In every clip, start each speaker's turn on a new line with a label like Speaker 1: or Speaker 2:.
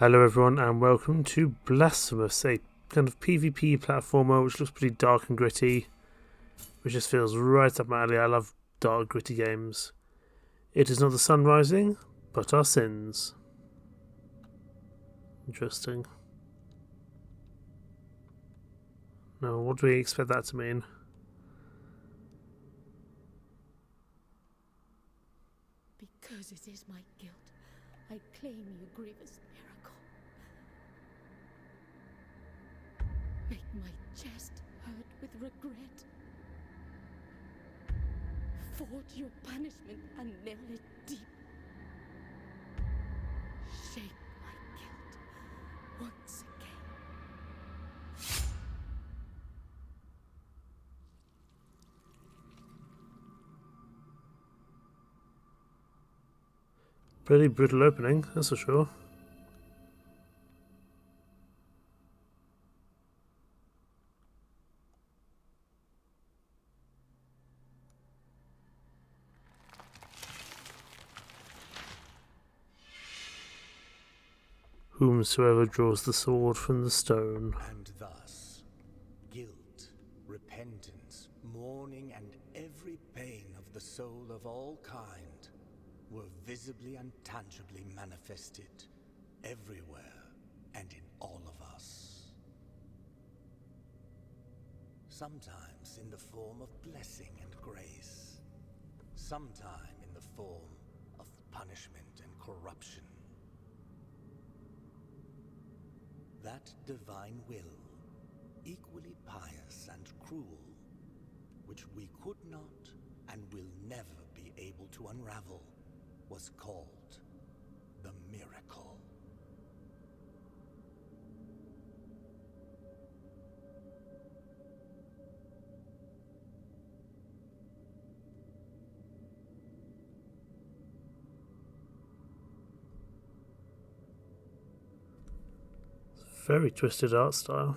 Speaker 1: Hello everyone and welcome to Blasphemous, a kind of PvP platformer which looks pretty dark and gritty, which just feels right up my alley. I love dark gritty games. It is not the sun rising, but our sins. Interesting. Now what do we expect that to mean?
Speaker 2: Because it is my guilt, I claim your grievous miracle. Make my chest hurt with regret. Forge your punishment and nail it deep. Shape my guilt once again.
Speaker 1: Pretty brutal opening, that's for sure. Whomsoever draws the sword from the stone.
Speaker 3: And thus, guilt, repentance, mourning, and every pain of the soul of all kind were visibly and tangibly manifested everywhere and in all of us. Sometimes in the form of blessing and grace, sometime in the form of punishment and corruption. That divine will, equally pious and cruel, which we could not and will never be able to unravel, was called the miracle.
Speaker 1: Very twisted art style.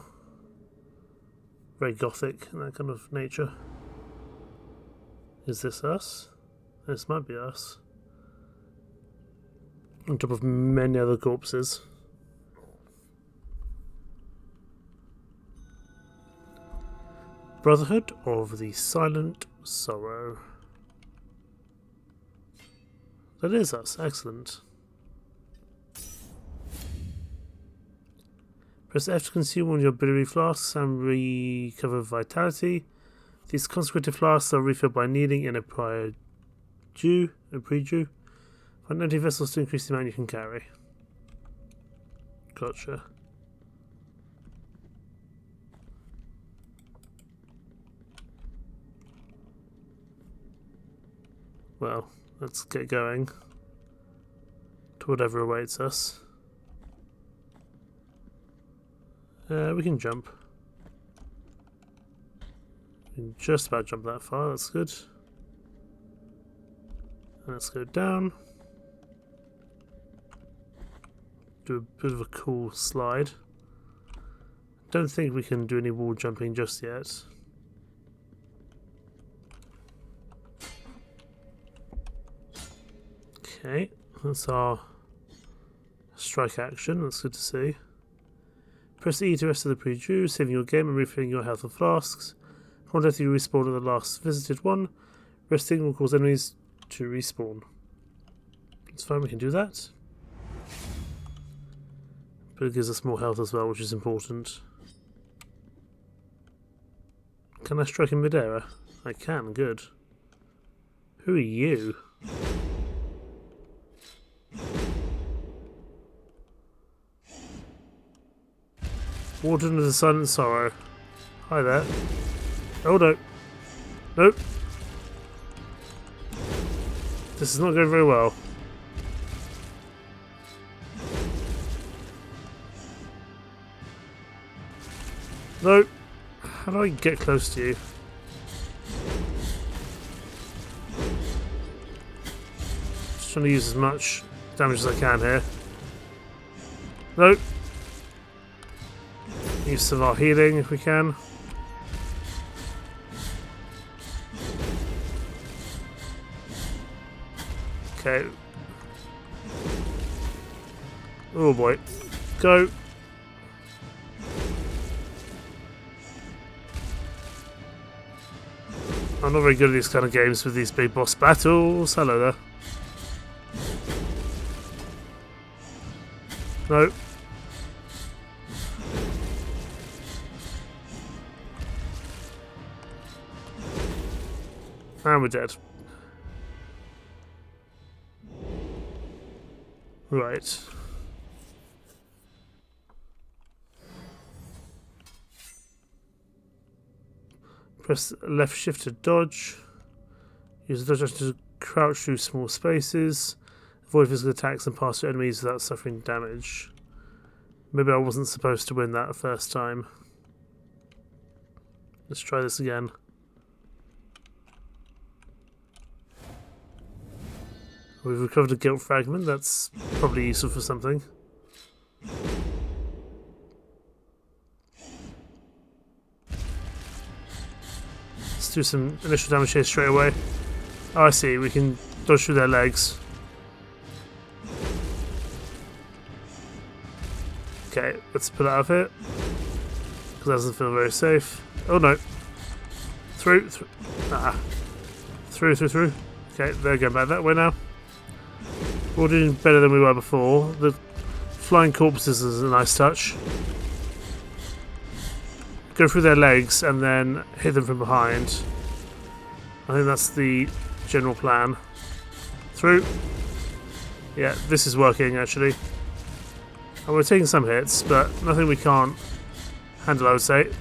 Speaker 1: Very gothic in that kind of nature. Is this us? This might be us. On top of many other corpses. Brotherhood of the Silent Sorrow. That is us, excellent. Press F to consume one of your biliary flasks and recover vitality. These consecrated flasks are refilled by kneading in a pre-dew. Find empty vessels to increase the amount you can carry. Gotcha. Well, let's get going to whatever awaits us. We can jump. We can just about jump that far, that's good. Let's go down. Do a bit of a cool slide. Don't think we can do any wall jumping just yet. Okay, that's our strike action, that's good to see. Press E to rest of the pre-dew, saving your game and refilling your health of flasks. Upon death you respawn at the last visited one. Resting will cause enemies to respawn. It's fine, we can do that. But it gives us more health as well, which is important. Can I strike in mid-air? I can, good. Who are you? Warden of the Silent Sorrow. Hi there. Oh no. Nope. This is not going very well. Nope. How do I get close to you? Just trying to use as much damage as I can here. Nope. Use some of our healing if we can. Okay. Oh boy. go. I'm not very good at these kind of games with these big boss battles. Hello there. No. And we're dead. Right. Press left shift to dodge. Use the dodge action to crouch through small spaces. Avoid physical attacks and pass through enemies without suffering damage. Maybe I wasn't supposed to win that first time. Let's try this again. We've recovered a guilt fragment. That's probably useful for something. Let's do some initial damage here straight away. Oh, I see. We can dodge through their legs. Okay, let's put it out of here. Because that doesn't feel very safe. Oh no. Through. Ah. Through. Okay, they're going back that way now. We're doing better than we were before. The flying corpses is a nice touch. Go through their legs and then hit them from behind. I think that's the general plan. Through. Yeah, this is working actually. And we're taking some hits, but nothing we can't handle, I would say.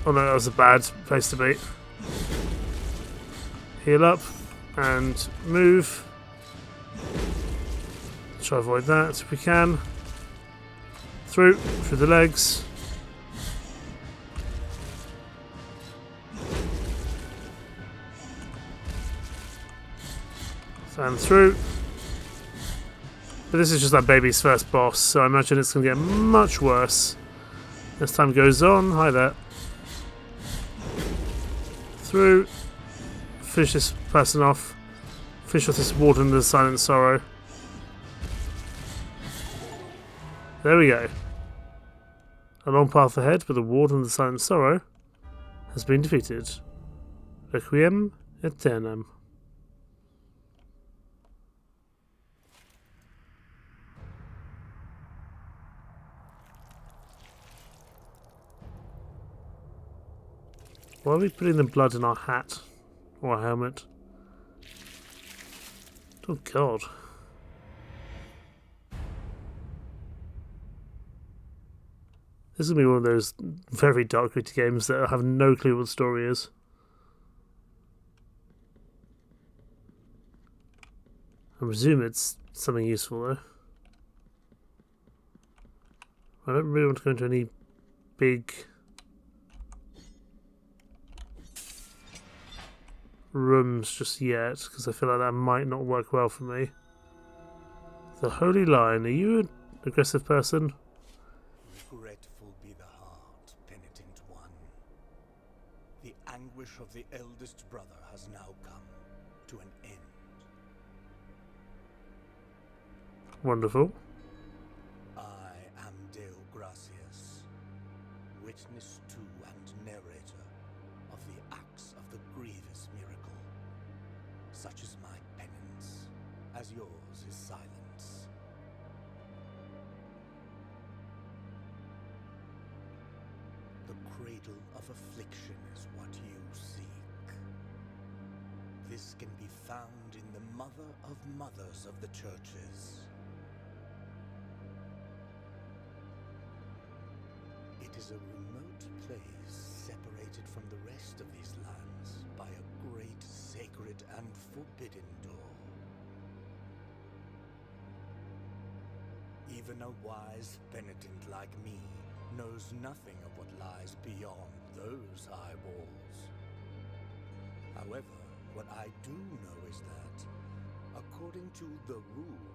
Speaker 1: Oh no, that was a bad place to be. Heal up and move. Try to avoid that if we can. Through the legs. And through. But this is just that baby's first boss, so I imagine it's going to get much worse as time goes on. Hi there. Through. Finish this person off. Finish off this Warden of the Silent Sorrow. There we go. A long path ahead, but the Warden of the Silent Sorrow has been defeated. Requiem, Aeternam. Why are we putting the blood in our hat? Or a helmet? Oh god. This is going to be one of those very dark gritty games that I have no clue what the story is. I presume it's something useful though. I don't really want to go into any big rooms just yet, because I feel like that might not work well for me. The Holy Lion, are you an aggressive person?
Speaker 3: Regretful be the heart, penitent one. The anguish of the eldest brother has now come to an end.
Speaker 1: Wonderful.
Speaker 3: I am Deo Gracias, witness to and narrator of the acts of the grievous miracle. Such is my penance, as yours is silence. The cradle of affliction is what you seek. This can be found in the mother of mothers of the churches. It is a remote place separated from the rest of these lands by a great sacred and forbidden door. Even a wise penitent like me knows nothing of what lies beyond those high walls. However, what I do know is that, according to the rule,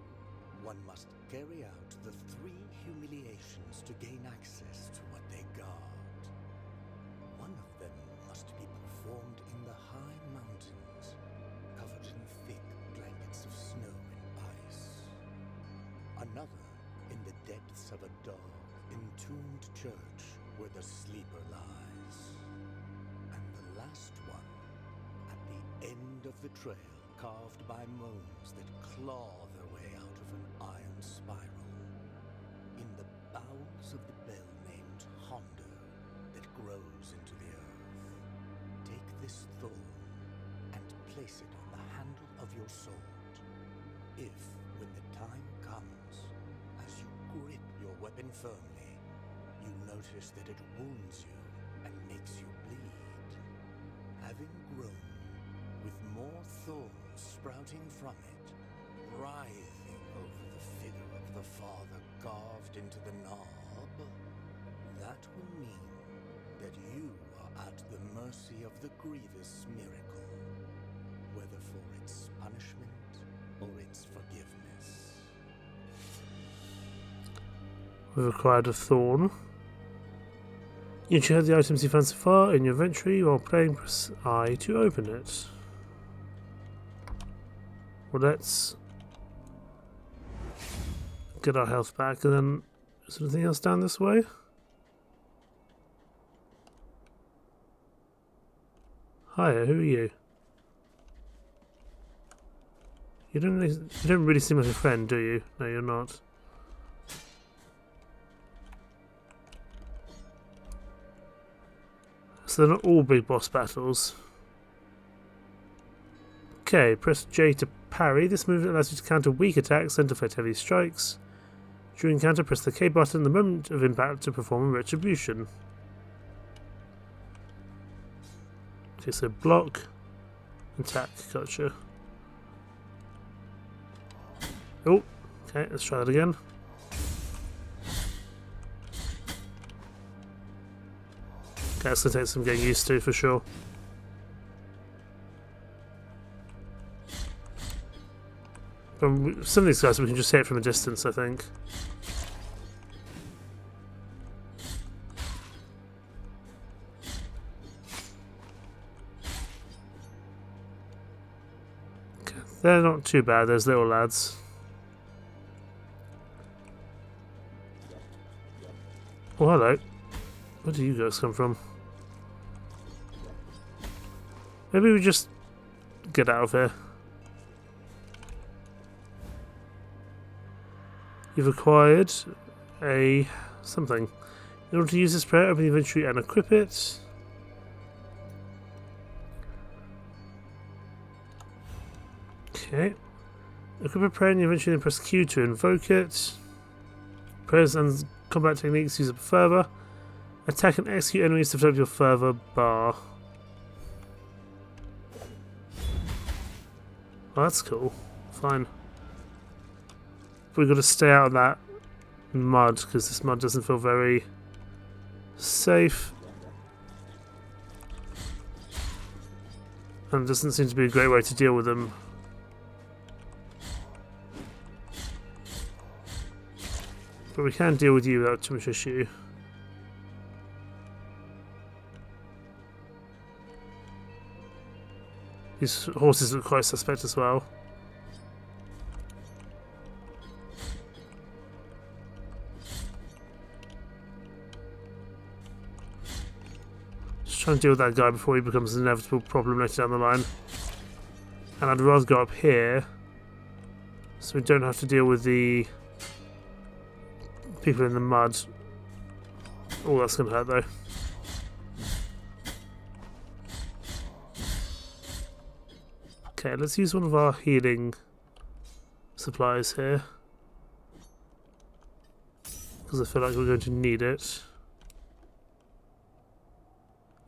Speaker 3: one must carry out the 3 humiliations to gain access to what they guard. One of them must be performed in the high mountains, covered in thick blankets of snow and Another in the depths of a dark, entombed church where the sleeper lies. And the last one at the end of the trail, carved by moans that claw their way out of an iron spiral. In the bowels of the bell named Hondo that grows into the earth. Take this thorn and place it on the handle of your sword. If, when the time comes, as you grip your weapon firmly, you notice that it wounds you and makes you bleed, having grown with more thorns sprouting from it, writhing over the figure of the Father carved into the knob, that will mean that you are at the mercy of the grievous miracle, whether for its punishment or its forgiveness.
Speaker 1: We've acquired a thorn. You should have the items you found so far in your inventory. While playing, press I to open it. Well, let's get our health back, and then is there anything else down this way? Hiya, who are you? You don't really seem like a friend, do you? No, you're not. So they're not all big boss battles. Okay, press J to parry. This movement allows you to counter weak attacks and deflect heavy strikes. During counter, press the K button the moment of impact to perform a retribution. Okay, so block, attack, gotcha. Oh, okay, let's try that again. Okay, that's going to take some getting used to for sure. But some of these guys we can just hit from a distance, I think. Okay, they're not too bad, those little lads. Oh, hello. Where do you guys come from? Maybe we just get out of here. You've acquired a something. In order to use this prayer, open the inventory and equip it. Okay. Equip a prayer in the inventory, then press Q to invoke it. Prayers and combat techniques use up further. Attack and execute enemies to develop your further bar. Oh, that's cool. Fine. We've got to stay out of that mud because this mud doesn't feel very safe. And doesn't seem to be a great way to deal with them. But we can deal with you without too much issue. These horses look quite suspect as well. Just trying to deal with that guy before he becomes an inevitable problem later down the line. And I'd rather go up here so we don't have to deal with the people in the mud. Oh, that's going to hurt though. Okay, let's use one of our healing supplies here. Because I feel like we're going to need it.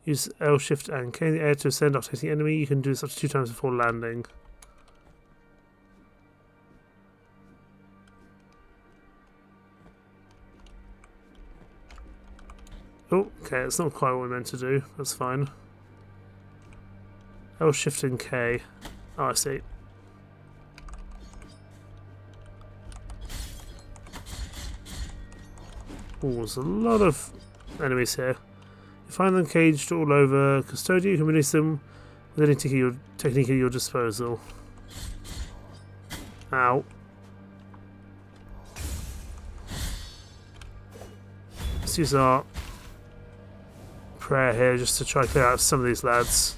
Speaker 1: Use L, Shift and K in the air to ascend after hitting enemy. You can do this up to 2 times before landing. Oh, okay, it's not quite what we meant to do. That's fine. L, Shift and K. Oh, I see. Oh, there's a lot of enemies here. You find them caged all over Custodia. You can release them with any technique at your disposal. Ow. Let's use our prayer here just to try to clear out some of these lads.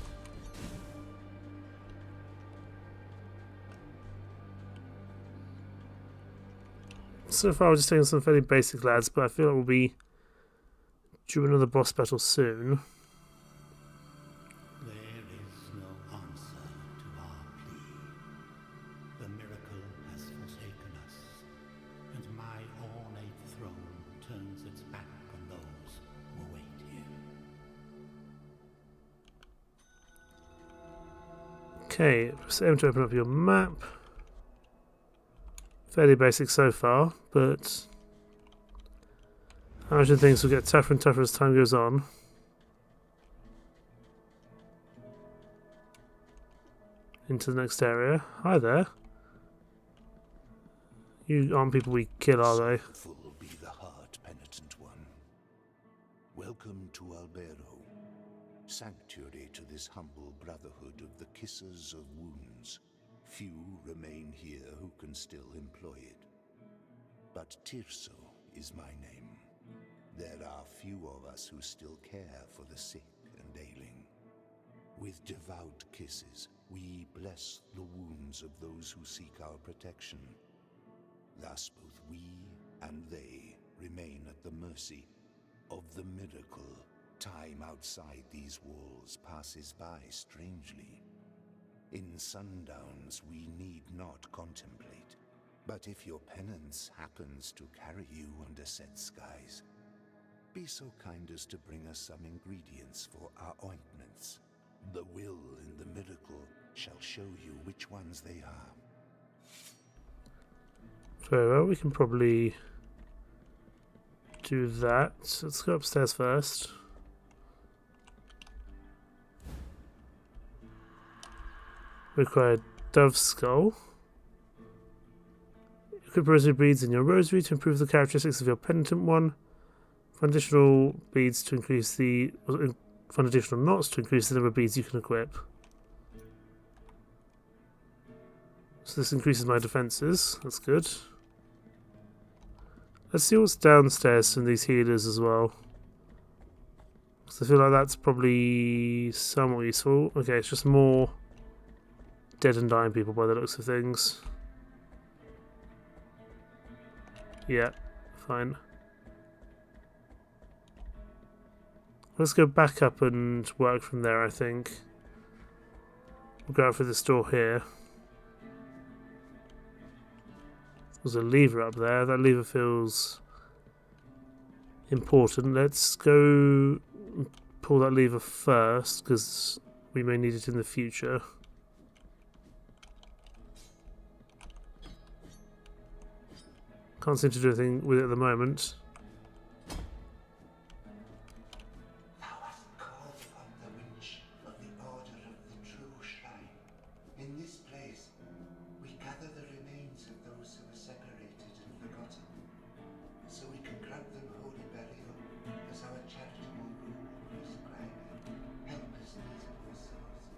Speaker 1: So far we're just taking some fairly basic lads, but I feel like we'll be due another boss battle soon.
Speaker 4: There is no answer to our plea. The miracle has forsaken us, and my ornate throne turns its back on those who await here.
Speaker 1: Okay, press M to open up your map. Fairly basic so far, but I imagine things will get tougher and tougher as time goes on. Into the next area. Hi there. You aren't people we kill, are they?
Speaker 3: Full be the heart, penitent one. Welcome to Albero, sanctuary to this humble brotherhood of the kissers of wounds. Few remain here who can still employ it. But Tirso is my name. There are few of us who still care for the sick and ailing. With devout kisses, we bless the wounds of those who seek our protection. Thus both we and they remain at the mercy of the miracle. Time outside these walls passes by strangely. In sundowns we need not contemplate, but if your penance happens to carry you under set skies, be so kind as to bring us some ingredients for our ointments. The will in the miracle shall show you which ones they are.
Speaker 1: Very well, we can probably do that. Let's go upstairs first. Require Dove Skull. Equip rosary beads in your rosary to improve the characteristics of your penitent one. Find additional beads to increase the. Find additional knots to increase the number of beads you can equip. So this increases my defences. That's good. Let's see what's downstairs from these healers as well. Because I feel like that's probably somewhat useful. Okay, it's just more dead and dying people by the looks of things. Yeah, fine. Let's go back up and work from there, I think. We'll go out for this door here. There's a lever up there. That lever feels important. Let's go pull that lever first, because we may need it in the future. Can't seem to do anything with it at the moment.
Speaker 4: Thou hast called upon the winch of the order of the true shrine. In this place, we gather the remains of those who were separated and forgotten, so we can grant them holy burial as our charitable rule prescribes. Help us, these poor souls,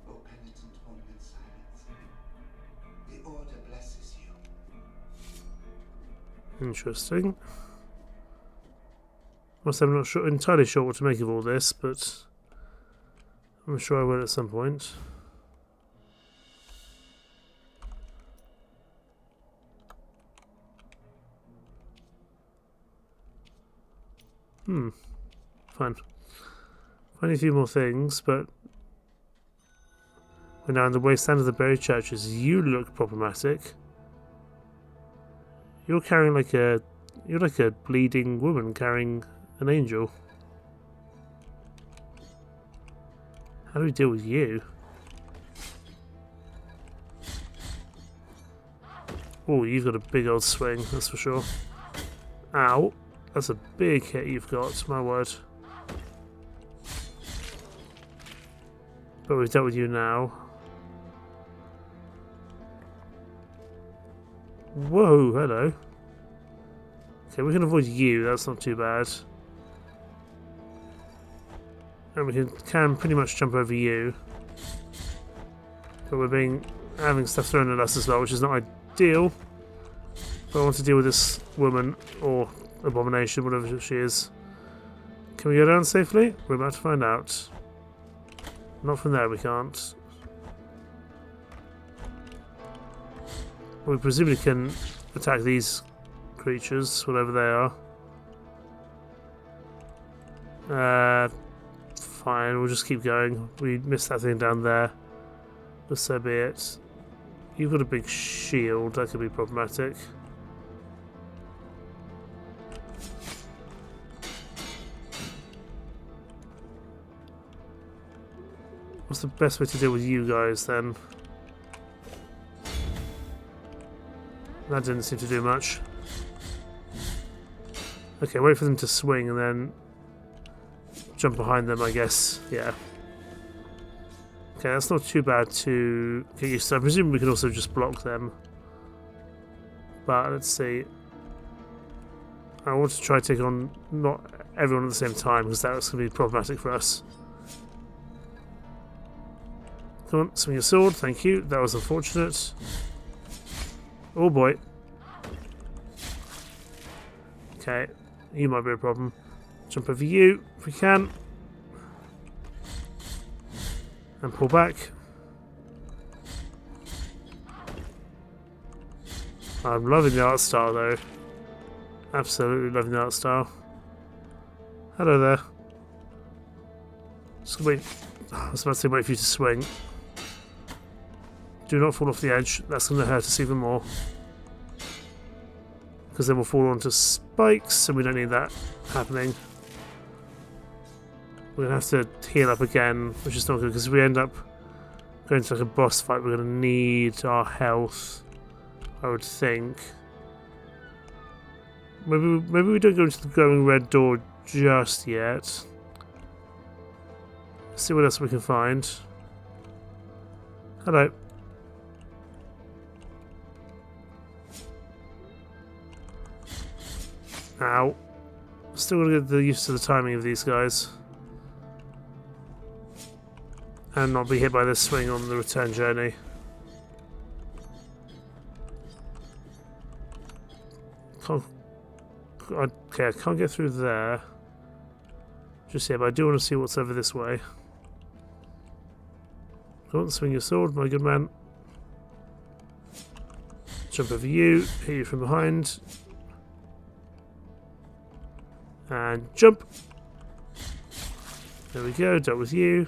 Speaker 4: O penitent one in silence. The order blesses you.
Speaker 1: Interesting. Whilst I'm not entirely sure what to make of all this, but I'm sure I will at some point. Fine. Find a few more things, but we're now in the wasteland of the buried churches. You look problematic. You're carrying you're like a bleeding woman carrying an angel. How do we deal with you? Oh, you've got a big old swing, that's for sure. Ow. That's a big hit you've got, my word. But we've dealt with you now. Whoa, hello. Okay, we can avoid you, that's not too bad. And we can pretty much jump over you. But we're having stuff thrown at us as well, which is not ideal. But I want to deal with this woman, or abomination, whatever she is. Can we go down safely? We're about to find out. Not from there, we can't. We presumably can attack these creatures, whatever they are. Fine, we'll just keep going. We missed that thing down there. But so be it. You've got a big shield, that could be problematic. What's the best way to deal with you guys then? That didn't seem to do much. Okay, wait for them to swing and then jump behind them, I guess. Yeah. Okay, that's not too bad to get used to. I presume we can also just block them. But let's see. I want to try to take on not everyone at the same time because that's going to be problematic for us. Come on, swing your sword. Thank you. That was unfortunate. Oh boy. Okay, you might be a problem. Jump over you if we can. And pull back. I'm loving the art style though. Absolutely loving the art style. Hello there. Just wait. I was about to say wait for you to swing. Do not fall off the edge. That's going to hurt us even more. Because then we'll fall onto spikes and we don't need that happening. We're going to have to heal up again, which is not good because if we end up going to like a boss fight, we're going to need our health, I would think. Maybe we don't go into the glowing red door just yet. Let's see what else we can find. Hello. Ow. Still got to get the used to the timing of these guys. And not be hit by this swing on the return journey. Okay, I can't get through there. Just yet, but I do want to see what's over this way. Come on, swing your sword, my good man. Jump over you, hit you from behind. And jump. There we go, dealt with you.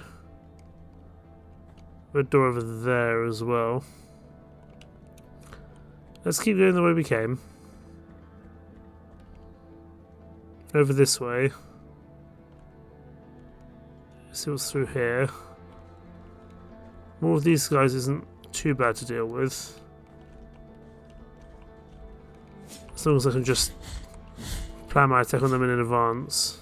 Speaker 1: Red door over there as well. Let's keep going the way we came. Over this way. See what's through here. More of these guys isn't too bad to deal with. As long as I can just plan my attack on them in advance.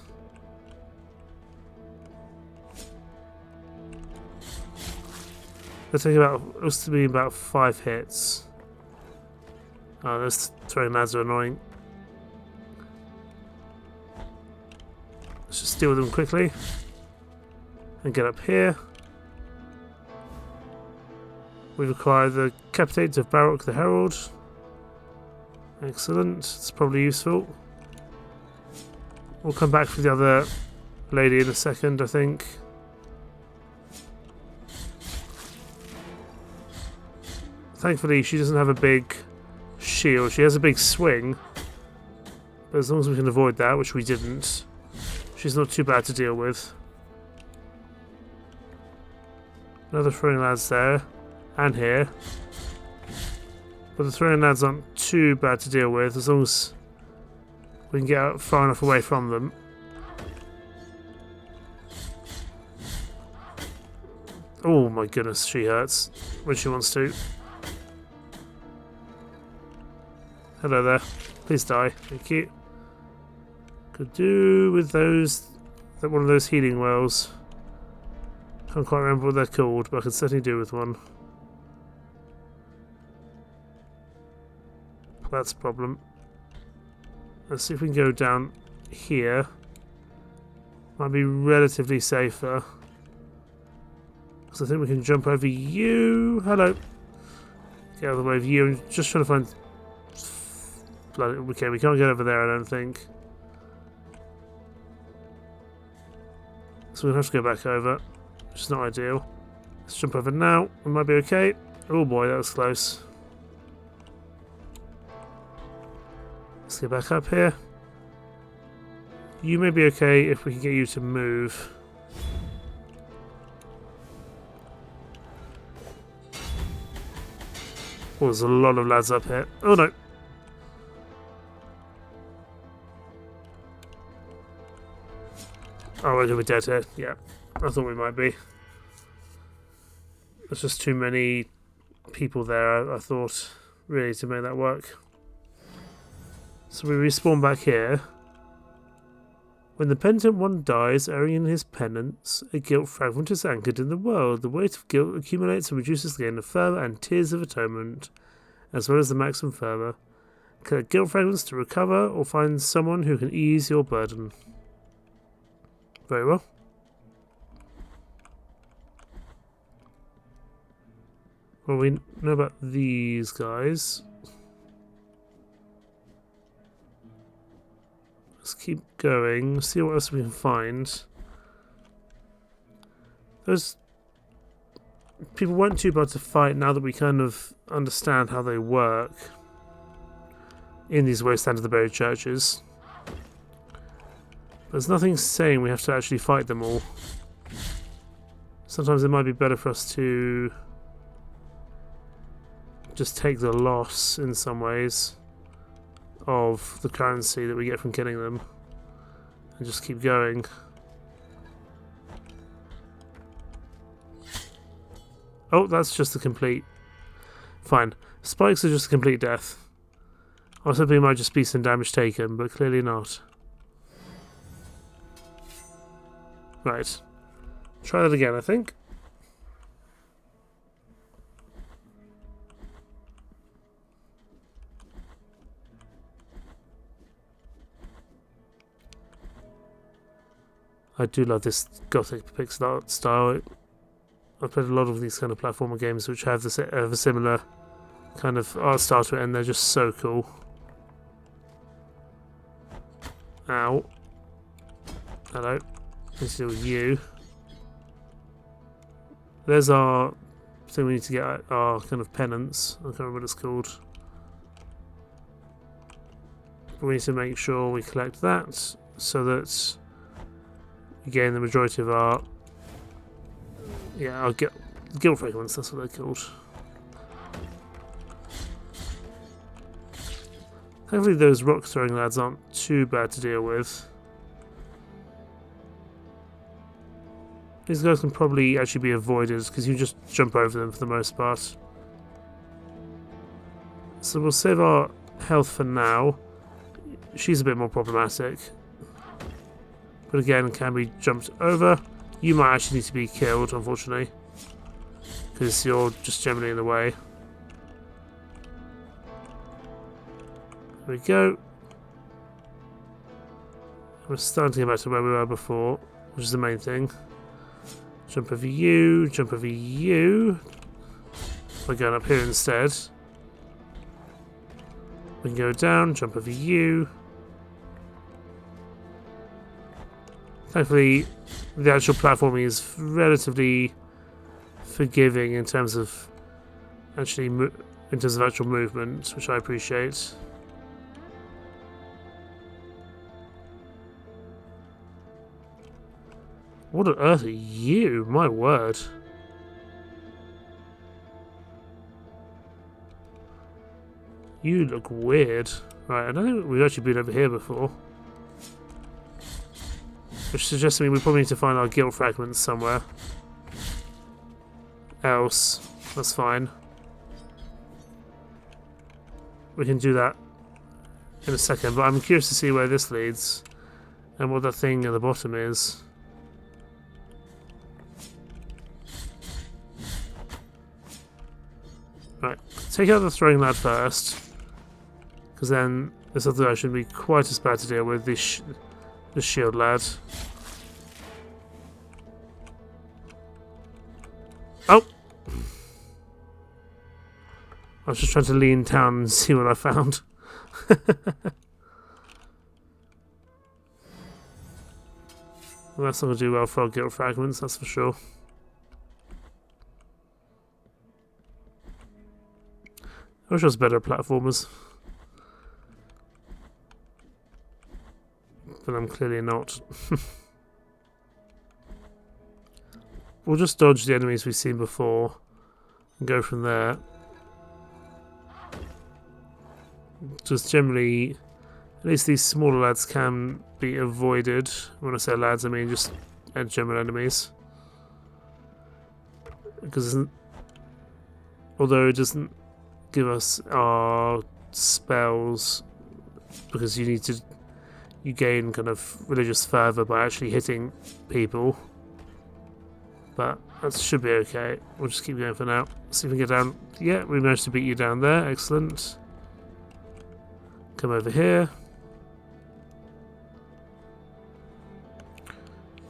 Speaker 1: They'll take about, looks to be about 5 hits. Oh, those throwing lads are annoying. Let's just deal with them quickly. And get up here. We've acquired the Capitate of Baroque the Herald. Excellent, it's probably useful. We'll come back for the other lady in a second, I think. Thankfully, she doesn't have a big shield. She has a big swing. But as long as we can avoid that, which we didn't, she's not too bad to deal with. Another throwing lads there. And here. But the throwing lads aren't too bad to deal with, as long as we can get out far enough away from them. Oh my goodness, she hurts when she wants to. Hello there. Please die. Thank you. Could do with those, one of those healing wells. Can't quite remember what they're called, but I can certainly do with one. That's a problem. Let's see if we can go down here. Might be relatively safer. Because I think we can jump over you. Hello. Get out of the way of you. I'm just trying to find... Okay, we can't get over there, I don't think. So we'll have to go back over, which is not ideal. Let's jump over now. We might be okay. Oh boy, that was close. Let's get back up here. You may be okay if we can get you to move. Oh, there's a lot of lads up here. Oh no. Oh, we're gonna be dead here. Yeah, I thought we might be. There's just too many people there, I thought, really, to make that work. So we respawn back here. When the penitent one dies, erring in his penance, a guilt fragment is anchored in the world. The weight of guilt accumulates and reduces the gain of fervour and tears of atonement, as well as the maximum fervour. Collect guilt fragments to recover, or find someone who can ease your burden. Very well. Well, we know about these guys. Let's keep going, see what else we can find. Those people weren't too bad to fight now that we kind of understand how they work in these wasteland of the buried churches. There's nothing saying we have to actually fight them all. Sometimes it might be better for us to just take the loss in some ways of the currency that we get from killing them and just keep going. Oh, that's just a complete... Fine. Spikes are just a complete death. I was hoping it might just be some damage taken, but clearly not. Right. Try that again, I think. I do love this gothic pixel art style. I've played a lot of these kind of platformer games which have a similar kind of art style to it, and they're just so cool. Ow. Hello. Let's deal with you. There's our thing we need to get, our kind of penance. I can't remember what it's called. But we need to make sure we collect that so that we gain the majority of our... Yeah, our guilt fragments, that's what they're called. Hopefully those rock throwing lads aren't too bad to deal with. These guys can probably actually be avoided because you just jump over them for the most part. So we'll save our health for now. She's a bit more problematic. But again, can be jumped over. You might actually need to be killed, unfortunately. Because you're just generally in the way. There we go. We're starting to get back to where we were before, which is the main thing. Jump over you, jump over you. We're going up here instead. We can go down, jump over you. Thankfully, the actual platforming is relatively forgiving in terms of actually actual movement, which I appreciate. What on earth are you? My word. You look weird. Right, I don't think we've actually been over here before. Which suggests to me we probably need to find our guilt fragments somewhere else. That's fine. We can do that in a second, but I'm curious to see where this leads and what that thing at the bottom is. Right, take out the throwing lad first, because then this other guy shouldn't be quite as bad to deal with, the shield lad. Oh! I was just trying to lean down and see what I found. Well, that's not going to do well for our guild fragments, that's for sure. I wish I was better at platformers. But I'm clearly not. We'll just dodge the enemies we've seen before and go from there. Just generally, at least these smaller lads can be avoided. When I say lads, I mean just general enemies. Because although it doesn't give us our spells, because you gain kind of religious fervour by actually hitting people. But that should be okay. We'll just keep going for now. See if we can get down. Yeah, we managed to beat you down there. Excellent. Come over here.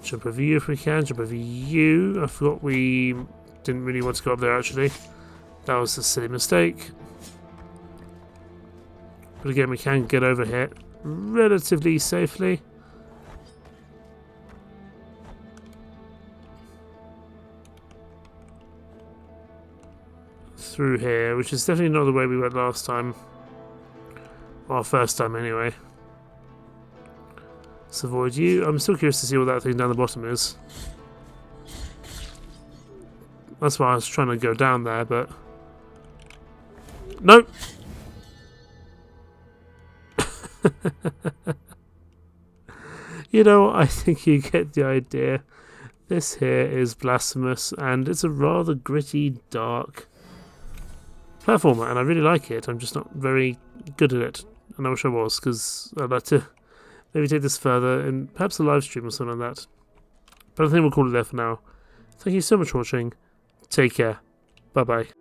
Speaker 1: Jump over you if we can. Jump over you. I forgot we didn't really want to go up there actually. That was a silly mistake. But again, we can get over here relatively safely. Through here, which is definitely not the way we went last time. Well, first time anyway. Let's avoid you. I'm still curious to see what that thing down the bottom is. That's why I was trying to go down there, but... Nope! You know, I think you get the idea. This here is Blasphemous, and it's a rather gritty, dark platformer, and I really like it. I'm just not very good at it, and I wish I was, because I'd like to maybe take this further in perhaps a live stream or something like that. But I think we'll call it there for now. Thank you so much for watching. Take care. Bye bye.